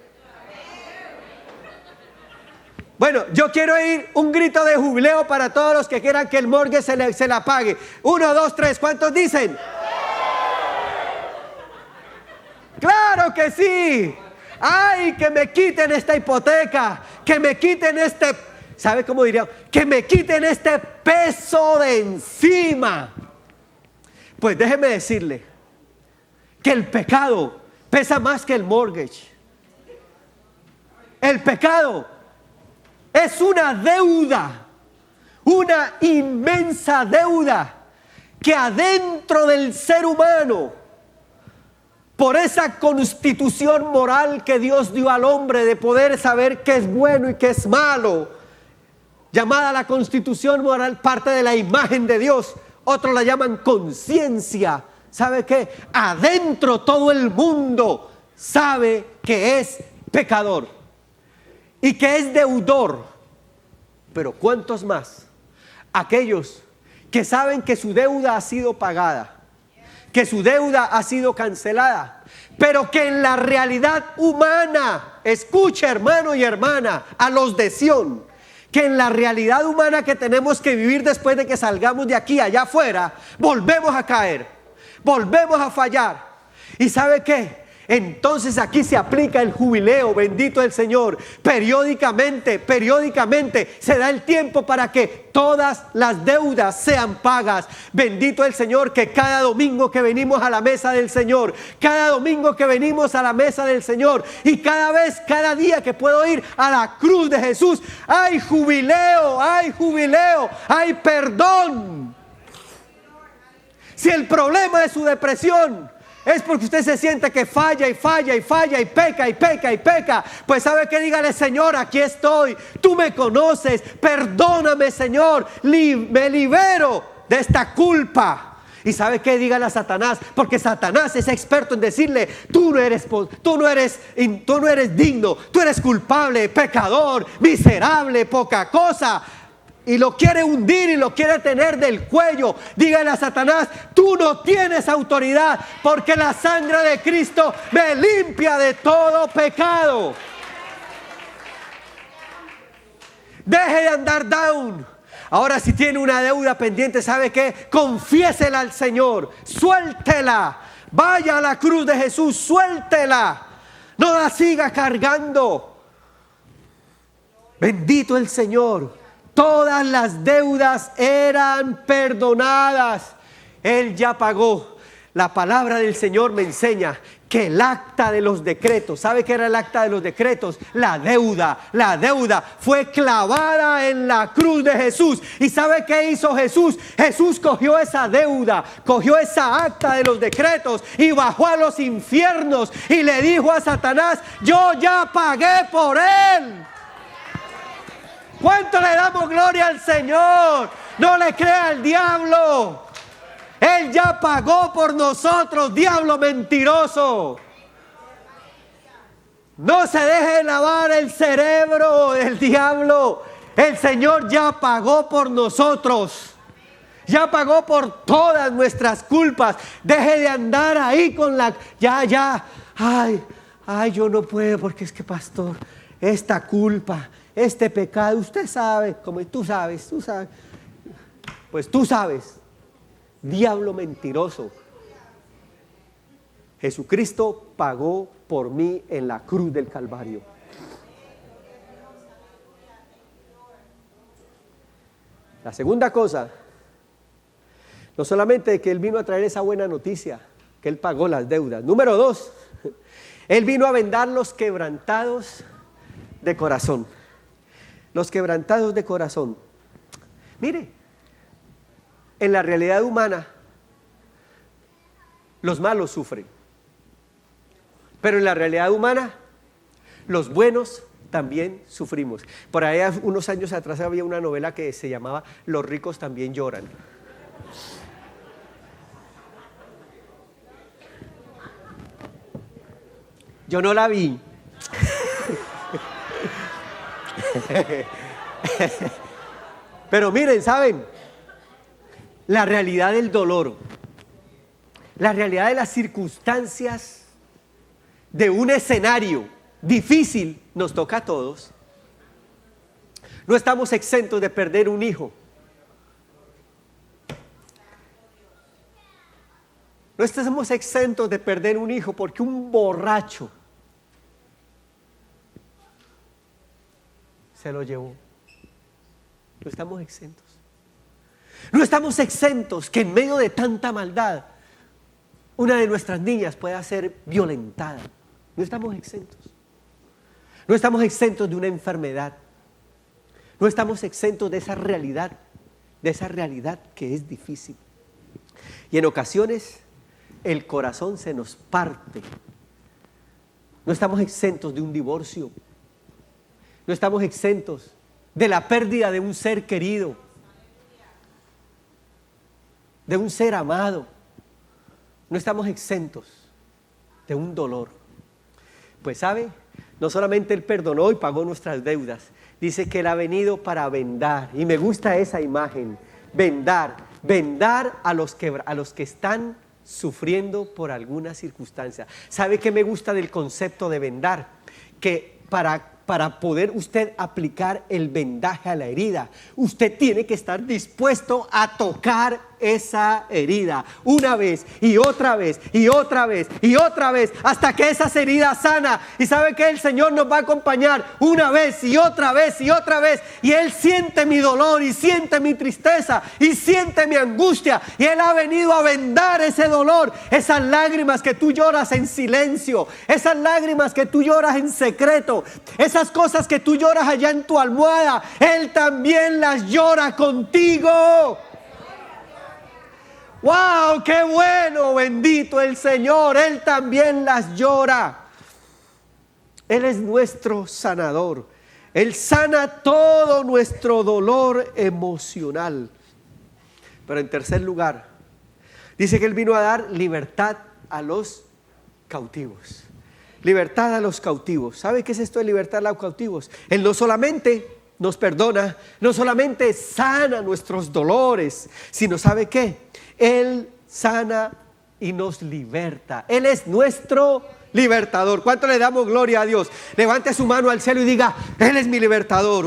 Bueno, yo quiero oír un grito de jubileo para todos los que quieran que el mortgage se la pague. 1, 2, 3, ¿cuántos dicen? ¡Claro que sí! ¡Ay, que me quiten esta hipoteca! ¡Que me quiten este... ¿Sabe cómo diría? ¡Que me quiten este peso de encima! Pues déjeme decirle que el pecado pesa más que el mortgage. El pecado es una deuda, una inmensa deuda que adentro del ser humano, por esa constitución moral que Dios dio al hombre de poder saber qué es bueno y qué es malo, llamada la constitución moral, parte de la imagen de Dios, otros la llaman conciencia. ¿Sabe qué? Adentro todo el mundo sabe que es pecador y que es deudor. Pero ¿cuántos más? Aquellos que saben que su deuda ha sido pagada, que su deuda ha sido cancelada, pero que en la realidad humana, escucha hermano y hermana, a los de Sión, que en la realidad humana que tenemos que vivir después de que salgamos de aquí allá afuera, volvemos a caer, volvemos a fallar. ¿Y sabe qué? Entonces aquí se aplica el jubileo, bendito el Señor. Periódicamente se da el tiempo para que todas las deudas sean pagas. Bendito el Señor, que cada domingo que venimos a la mesa del Señor, cada domingo que venimos a la mesa del Señor y cada día que puedo ir a la cruz de Jesús, hay jubileo, hay perdón. Si el problema de su depresión es porque usted se siente que falla y peca, pues sabe que dígale: Señor, aquí estoy, tú me conoces, perdóname, Señor, me libero de esta culpa. Y sabe que dígale a Satanás, porque Satanás es experto en decirle: tú no eres digno, tú eres culpable, pecador, miserable, poca cosa. Y lo quiere hundir y lo quiere tener del cuello. Dígale a Satanás: tú no tienes autoridad, porque la sangre de Cristo me limpia de todo pecado. Deje de andar down. Ahora, si tiene una deuda pendiente, ¿sabe qué? Confiésela al Señor, suéltela, vaya a la cruz de Jesús, suéltela, no la siga cargando. Bendito el Señor. Todas las deudas eran perdonadas. Él ya pagó. La palabra del Señor me enseña que el acta de los decretos, ¿sabe qué era el acta de los decretos? La deuda fue clavada en la cruz de Jesús. ¿Y sabe qué hizo Jesús? Jesús cogió esa deuda, cogió esa acta de los decretos y bajó a los infiernos y le dijo a Satanás: yo ya pagué por él. ¿Cuánto le damos gloria al Señor? No le crea al diablo. Él ya pagó por nosotros, diablo mentiroso. No se deje lavar el cerebro del diablo. El Señor ya pagó por nosotros. Ya pagó por todas nuestras culpas. Deje de andar ahí con la... Ya. Ay, yo no puedo porque es que, pastor, esta culpa, este pecado, usted sabe, como tú sabes, pues tú sabes, diablo mentiroso. Jesucristo pagó por mí en la cruz del Calvario. La segunda cosa, no solamente que Él vino a traer esa buena noticia, que Él pagó las deudas. Número 2, Él vino a vendar los quebrantados de corazón. Los quebrantados de corazón. Mire, en la realidad humana, los malos sufren. Pero en la realidad humana, los buenos también sufrimos. Por ahí unos años atrás había una novela que se llamaba Los ricos también lloran. Yo no la vi. Pero miren, ¿saben? La realidad del dolor, la realidad de las circunstancias de un escenario difícil nos toca a todos. No estamos exentos de perder un hijo. No estamos exentos de perder un hijo porque un borracho se lo llevó. No estamos exentos. No estamos exentos que en medio de tanta maldad una de nuestras niñas pueda ser violentada. No estamos exentos. No estamos exentos de una enfermedad. No estamos exentos de esa realidad que es difícil. Y en ocasiones el corazón se nos parte. No estamos exentos de un divorcio. No estamos exentos de la pérdida de un ser querido, de un ser amado. No estamos exentos de un dolor. Pues ¿sabe? No solamente Él perdonó y pagó nuestras deudas, dice que Él ha venido para vendar. Y me gusta esa imagen, vendar a los que están sufriendo por alguna circunstancia. ¿Sabe qué me gusta del concepto de vendar? Que para poder usted aplicar el vendaje a la herida, usted tiene que estar dispuesto a tocar esa herida una vez y otra vez y otra vez y otra vez hasta que esa herida sana. Y sabe que el Señor nos va a acompañar una vez y otra vez y otra vez, y Él siente mi dolor y siente mi tristeza y siente mi angustia, y Él ha venido a vendar ese dolor, esas lágrimas que tú lloras en silencio, esas lágrimas que tú lloras en secreto, esas cosas que tú lloras allá en tu almohada. Él también las llora contigo. ¡Wow! ¡Qué bueno! Bendito el Señor. Él también las llora. Él es nuestro sanador. Él sana todo nuestro dolor emocional. Pero en tercer lugar, dice que Él vino a dar libertad a los cautivos. Libertad a los cautivos. ¿Sabe qué es esto de libertad a los cautivos? Él no solamente nos perdona, no solamente sana nuestros dolores, sino ¿sabe qué? Él sana y nos liberta. Él es nuestro libertador. ¿Cuánto le damos gloria a Dios? Levante su mano al cielo y diga: Él es mi libertador.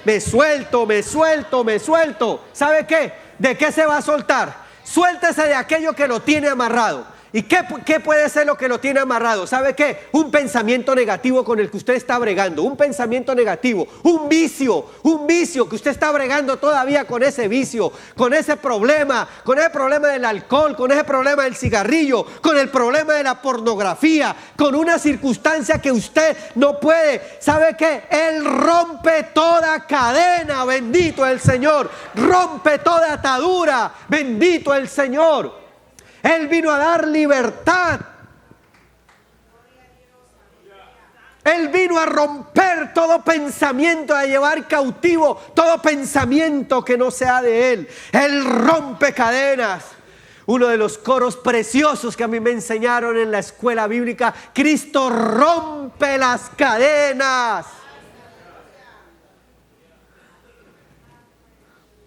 Me suelto, me suelto, me suelto. ¿Sabe qué? ¿De qué se va a soltar? Suéltese de aquello que lo tiene amarrado. ¿Y qué puede ser lo que lo tiene amarrado? ¿Sabe qué? Un pensamiento negativo con el que usted está bregando, un pensamiento negativo, un vicio que usted está bregando todavía con ese vicio, con ese problema del alcohol, con ese problema del cigarrillo, con el problema de la pornografía, con una circunstancia que usted no puede. ¿Sabe qué? Él rompe toda cadena, bendito el Señor, rompe toda atadura, bendito el Señor. Él vino a dar libertad. Él vino a romper todo pensamiento, a llevar cautivo todo pensamiento que no sea de Él. Él rompe cadenas. Uno de los coros preciosos que a mí me enseñaron en la escuela bíblica: Cristo rompe las cadenas.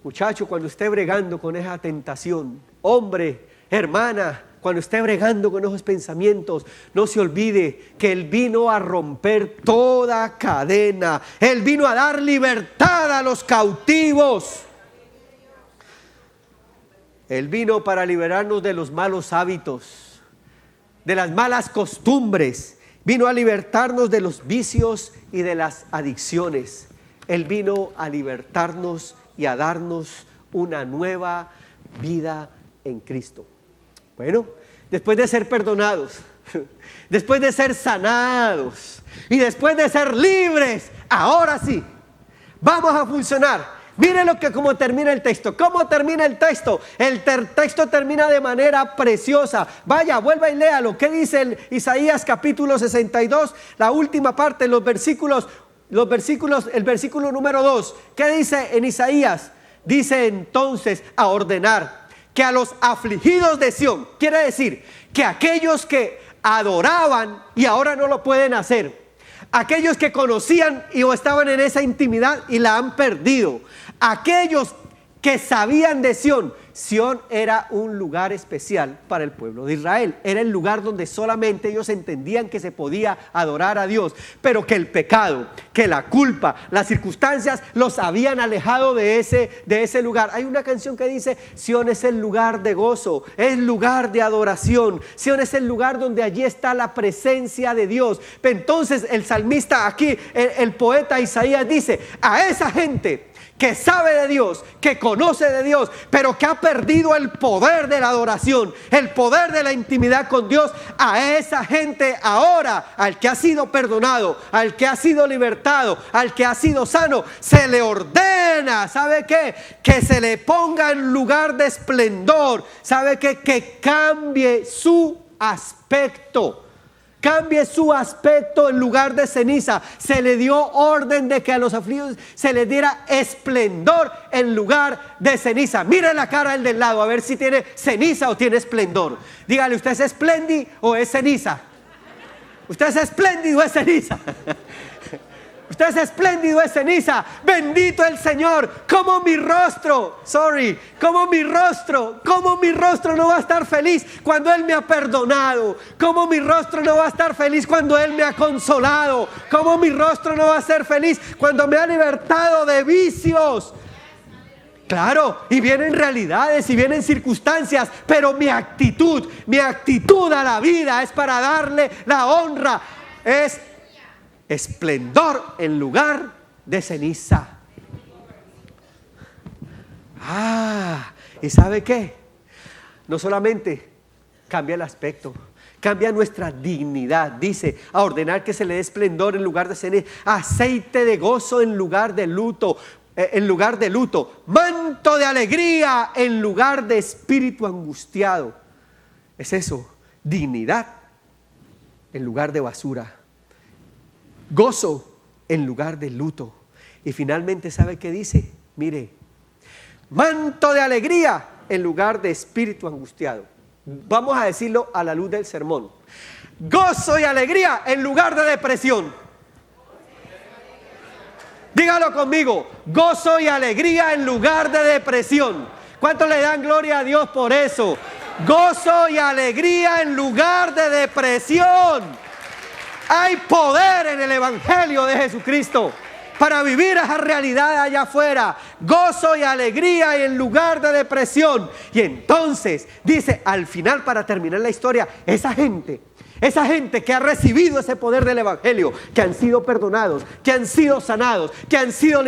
Muchacho, cuando esté bregando con esa tentación, hombre, hermana, cuando esté bregando con esos pensamientos, no se olvide que Él vino a romper toda cadena. Él vino a dar libertad a los cautivos. Él vino para liberarnos de los malos hábitos, de las malas costumbres. Vino a libertarnos de los vicios y de las adicciones. Él vino a libertarnos y a darnos una nueva vida en Cristo. Bueno, después de ser perdonados, después de ser sanados y después de ser libres, ahora sí, vamos a funcionar. Mire cómo termina el texto. ¿Cómo termina el texto? El texto termina de manera preciosa. Vaya, vuelva y léalo. ¿Qué dice el Isaías capítulo 62? La última parte, el versículo número 2. ¿Qué dice en Isaías? Dice entonces a ordenar que a los afligidos de Sión, quiere decir que aquellos que adoraban y ahora no lo pueden hacer, aquellos que conocían o estaban en esa intimidad y la han perdido, aquellos que sabían de Sión, Sión era un lugar especial para el pueblo de Israel. Era el lugar donde solamente ellos entendían que se podía adorar a Dios, pero que el pecado, que la culpa, las circunstancias los habían alejado de ese lugar. Hay una canción que dice: Sión es el lugar de gozo, es el lugar de adoración. Sión es el lugar donde allí está la presencia de Dios. Entonces el salmista aquí, el poeta Isaías dice: a esa gente que sabe de Dios, que conoce de Dios, pero que ha perdido el poder de la adoración, el poder de la intimidad con Dios, a esa gente ahora, al que ha sido perdonado, al que ha sido libertado, al que ha sido sano, se le ordena, ¿sabe qué? Que se le ponga en lugar de esplendor, ¿sabe qué? Que cambie su aspecto. Cambie su aspecto en lugar de ceniza. Se le dio orden de que a los afligidos se les diera esplendor en lugar de ceniza. Mire la cara del lado a ver si tiene ceniza o tiene esplendor. Dígale: ¿usted es espléndido o es ceniza? ¿Usted es espléndido o es ceniza? Usted es espléndido, es ceniza. Bendito el Señor. Como mi rostro no va a estar feliz cuando Él me ha perdonado. Como mi rostro no va a estar feliz cuando Él me ha consolado. Como mi rostro no va a ser feliz cuando me ha libertado de vicios. Claro, y vienen realidades y vienen circunstancias, pero mi actitud a la vida es para darle la honra. Es esplendor en lugar de ceniza. ¿Y sabe qué? No solamente cambia el aspecto, cambia nuestra dignidad. Dice: a ordenar que se le dé esplendor en lugar de ceniza, aceite de gozo en lugar de luto, manto de alegría en lugar de espíritu angustiado. Es eso, dignidad en lugar de basura, gozo en lugar de luto. Y finalmente, ¿sabe qué dice? Mire: manto de alegría en lugar de espíritu angustiado. Vamos a decirlo a la luz del sermón: gozo y alegría en lugar de depresión. Dígalo conmigo: gozo y alegría en lugar de depresión. ¿Cuántos le dan gloria a Dios por eso? Gozo y alegría en lugar de depresión. Hay poder en el Evangelio de Jesucristo para vivir esa realidad allá afuera. Gozo y alegría en lugar de depresión. Y entonces dice al final, para terminar la historia, esa gente que ha recibido ese poder del Evangelio, que han sido perdonados, que han sido sanados, que han sido liberados,